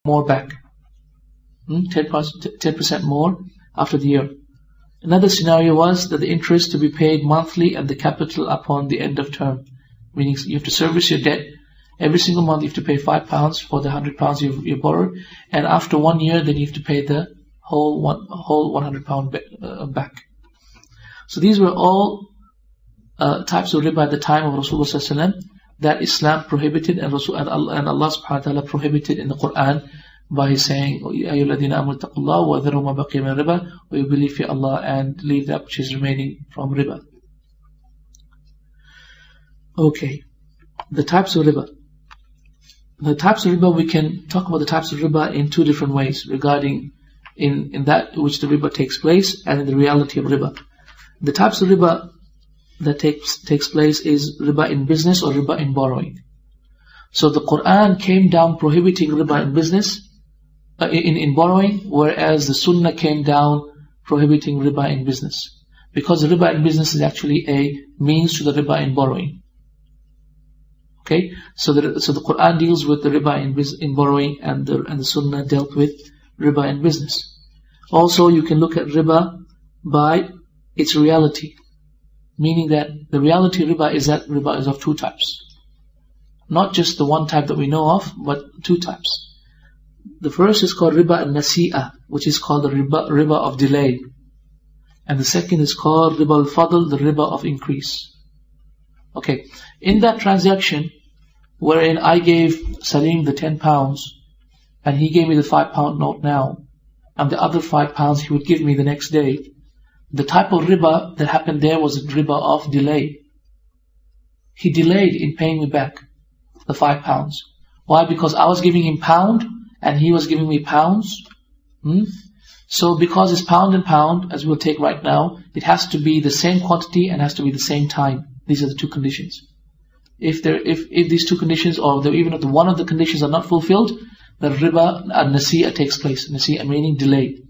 more back. 10% more after the year. Another scenario was that the interest to be paid monthly and the capital upon the end of term. Meaning you have to service your debt. Every single month you have to pay £5 for the £100 you borrowed. And after 1 year, then you have to pay the whole £100 back. So these were all types of riba at the time of Rasulullah ﷺ that Islam prohibited and Allah subhanahu wa ta'ala prohibited in the Quran by saying, Ya ayyuhalladhina amanu taqullaha wa dharu ma baqiya min riba, or you believe in Allah and leave that which is remaining from riba. Okay, the types of riba. The types of riba, we can talk about the types of riba in two different ways regarding in that which the riba takes place and in the reality of riba. The types of riba that takes place is riba in business or riba in borrowing. So the Quran came down prohibiting riba in business, in borrowing, whereas the Sunnah came down prohibiting riba in business. Because the riba in business is actually a means to the riba in borrowing. Okay, so the Quran deals with the riba in borrowing, and the Sunnah dealt with riba in business. Also, you can look at riba by its reality, meaning that the reality of riba is that riba is of two types. Not just the one type that we know of, but two types. The first is called riba al-nasi'ah, which is called the riba of delay. And the second is called riba al-fadl, the riba of increase. Okay, in that transaction, wherein I gave Salim the £10, and he gave me the £5 note now, and the other £5 he would give me the next day, the type of riba that happened there was a riba of delay. He delayed in paying me back the £5. Why? Because I was giving him pound, and he was giving me pounds. So because it's pound and pound, as we'll take right now, it has to be the same quantity and has to be the same time. These are the two conditions. If these two conditions, or even if one of the conditions are not fulfilled, the riba al-nasi'ah takes place. Nasi'ah meaning delay.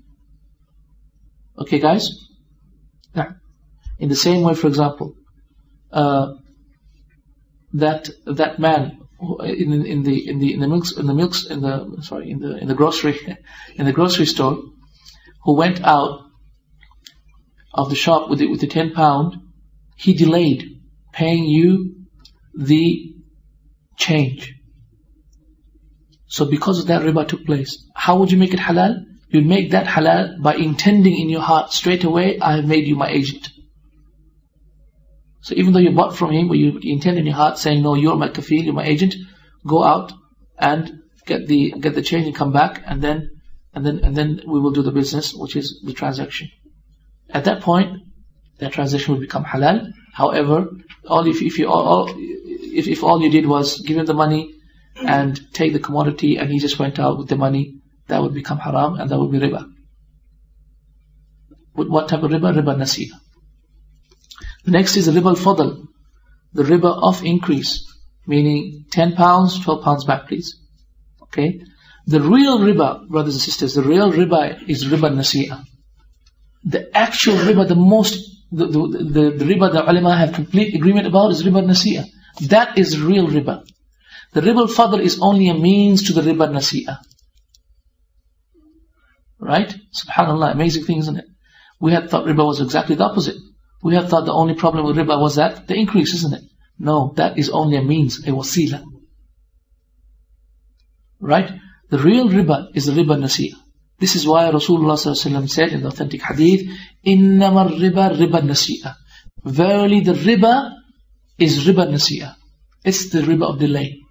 Okay, guys? Now, in the same way, for example, that man in the grocery store, who went out of the shop with the £10, he delayed paying you the change. So because of that, riba took place. How would you make it halal? You'd make that halal by intending in your heart straight away, I have made you my agent. So even though you bought from him, but you intend in your heart saying, no, you're my kafil, you're my agent, go out and get the change and come back, and then we will do the business, which is the transaction. At that point, that transaction will become halal. However, if all you did was give him the money and take the commodity, and he just went out with the money, that would become haram, and that would be riba. What type of riba? Riba nasi'ah. The next is the riba al-fadl, the riba of increase, meaning £10, £12 back, please. Okay. The real riba, brothers and sisters, the real riba is riba nasi'ah. The actual riba, the riba that ulama have complete agreement about is riba nasi'ah. That is real riba. The riba al-fadl is only a means to the riba nasi'ah. Right? Subhanallah, amazing thing, isn't it? We had thought riba was exactly the opposite. We had thought the only problem with riba was that the increase, isn't it? No, that is only a means, a wasila. Right? The real riba is the riba nasi'ah. This is why Rasulullah ﷺ said in the authentic hadith, إِنَّمَا الرِّبَا رِبَا النَّسِيئَةِ. Verily the riba is riba nasi'ah. It's the riba of delay.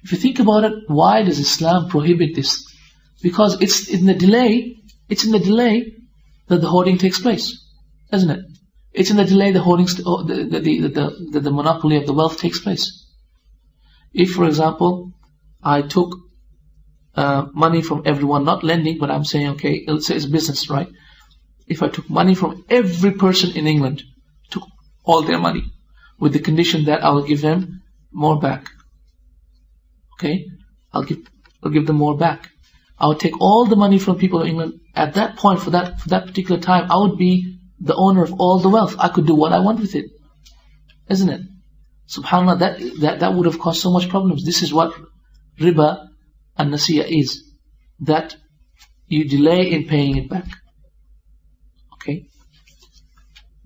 If you think about it, why does Islam prohibit this? Because it's in the delay that the hoarding takes place, isn't it? It's in the delay the hoarding, the monopoly of the wealth takes place. If, for example, I took money from everyone, not lending, but I'm saying, okay, let's say it's business, right? If I took money from every person in England, took all their money, with the condition that I will give them more back. Okay? I'll give them more back. I would take all the money from people in England. At that point, for that particular time, I would be the owner of all the wealth. I could do what I want with it. Isn't it? SubhanAllah, that would have caused so much problems. This is what riba an-nasiya is that you delay in paying it back. Okay.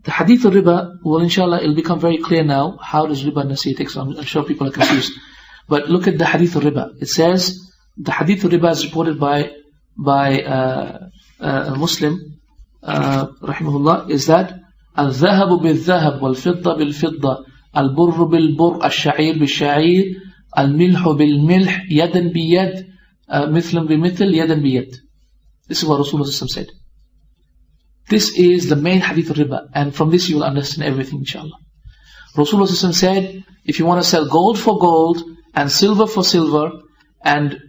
The hadith of riba will, inshallah, it'll become very clear now. How does riba and nasiya take? I'm sure people are confused. But look at the hadith of riba. It says, the hadith of riba is reported by a Muslim, rahimahullah, is that al-dhahabu bil-dhahab, wal-fidda bil-fidda, al-burru bil-burr, al-sha'ir bil-sha'ir, al-milhu bil-milh, yadan bi-yad, mithlun bi-mithl, yadan bi-yad. This is what Rasulullah said. This is the main hadith of riba, and from this you will understand everything, inshallah. Rasulullah said, if you want to sell gold for gold, and silver for silver, and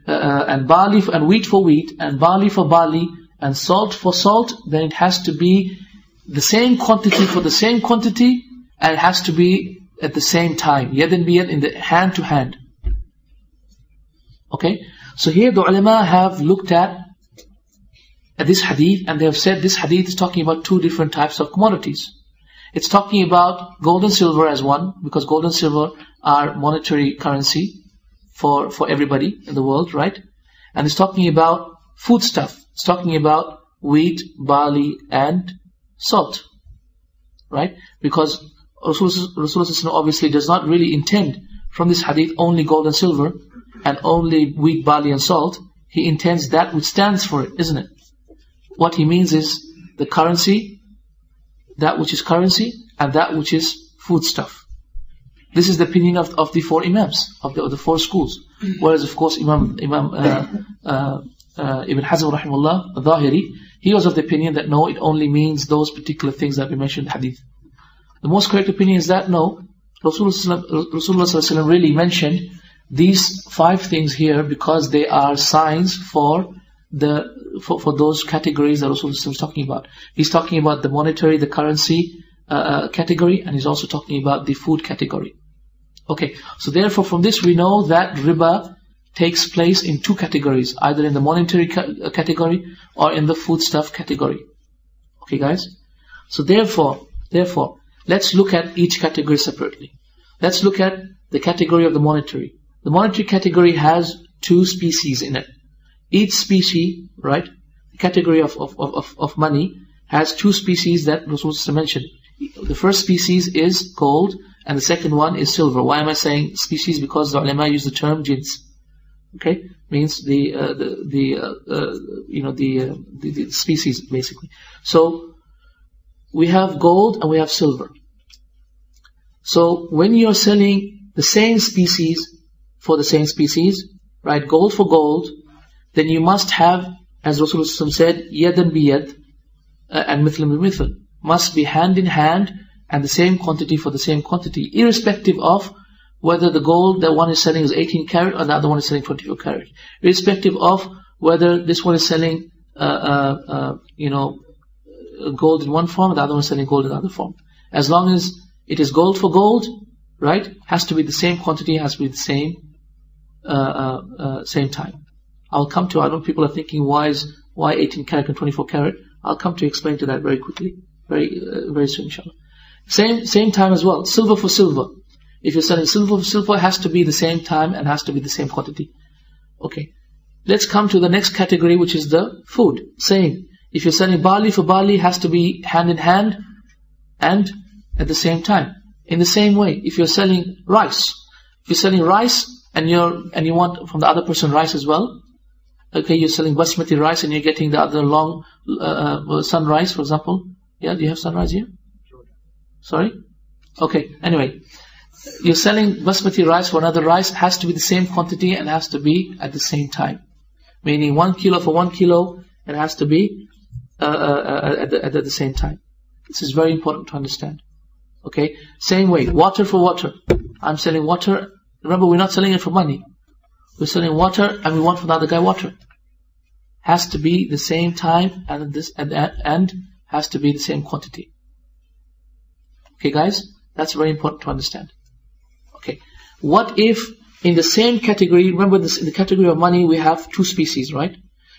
barley and wheat for wheat, and barley for barley, and salt for salt, then it has to be the same quantity for the same quantity, and it has to be at the same time. Yadan biyad, in the hand to hand. Okay? So here the ulama have looked at this hadith, and they have said this hadith is talking about two different types of commodities. It's talking about gold and silver as one, because gold and silver are monetary currency for everybody in the world, right? And it's talking about food stuff. It's talking about wheat, barley, and salt, right? Because Rasulullah obviously does not really intend from this hadith only gold and silver, and only wheat, barley, and salt. He intends that which stands for it, isn't it? What he means is the currency, that which is currency, and that which is food stuff. This is the opinion of the four imams, of the four schools. Whereas, of course, Imam Ibn Hazm rahimahullah, al-Zahiri, he was of the opinion that no, it only means those particular things that we mentioned in the hadith. The most correct opinion is that no, Rasulullah really mentioned these 5 things here because they are signs for those categories that Rasulullah is talking about. He's talking about the monetary, the currency category, and he's also talking about the food category. Okay, so therefore from this we know that riba takes place in 2 categories, either in the monetary category or in the foodstuff category. Okay, guys? So therefore, let's look at each category separately. Let's look at the category of the monetary. The monetary category has 2 species in it. Each species, right, the category of money has 2 species that Rasulullah mentioned. The first species is gold, and the second one is silver. Why am I saying species? Because the ulama use the term jins. Okay, means the species basically. So we have gold and we have silver. So when you are selling the same species for the same species, right, gold for gold, then you must have, as Rasulullah said, yadan biyad and mithlun bimithl, must be hand in hand and the same quantity for the same quantity, irrespective of whether the gold that one is selling is 18 karat or the other one is selling 24 karat, irrespective of whether this one is selling gold in one form and the other one is selling gold in the other form. As long as it is gold for gold, right, has to be the same quantity, has to be the same time. I'll come to, I know people are thinking why 18 karat and 24 karat. I'll come to explain to that very quickly, very soon, inshallah. Same time as well, silver for silver. If you're selling silver for silver, it has to be the same time and has to be the same quantity. Okay. Let's come to the next category, which is the food. Same. If you're selling barley for barley, it has to be hand in hand and at the same time. In the same way, if you're selling rice, and you want from the other person rice as well, okay, you're selling basmati rice and you're getting the other long sun rice, for example. Yeah, do you have sun rice here? Sorry? Okay, anyway. You're selling basmati rice for another rice, has to be the same quantity and has to be at the same time. Meaning 1 kilo for 1 kilo, it has to be at the same time. This is very important to understand. Okay? Same way, water for water. I'm selling water. Remember, we're not selling it for money. We're selling water and we want from the other guy water. Has to be the same time and has to be the same quantity. Okay, guys? That's very important to understand. Okay. What if in the same category, remember this, in the category of money we have 2 species, right?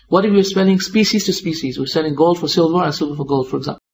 What if we're selling species to species? We're selling gold for silver and silver for gold, for example.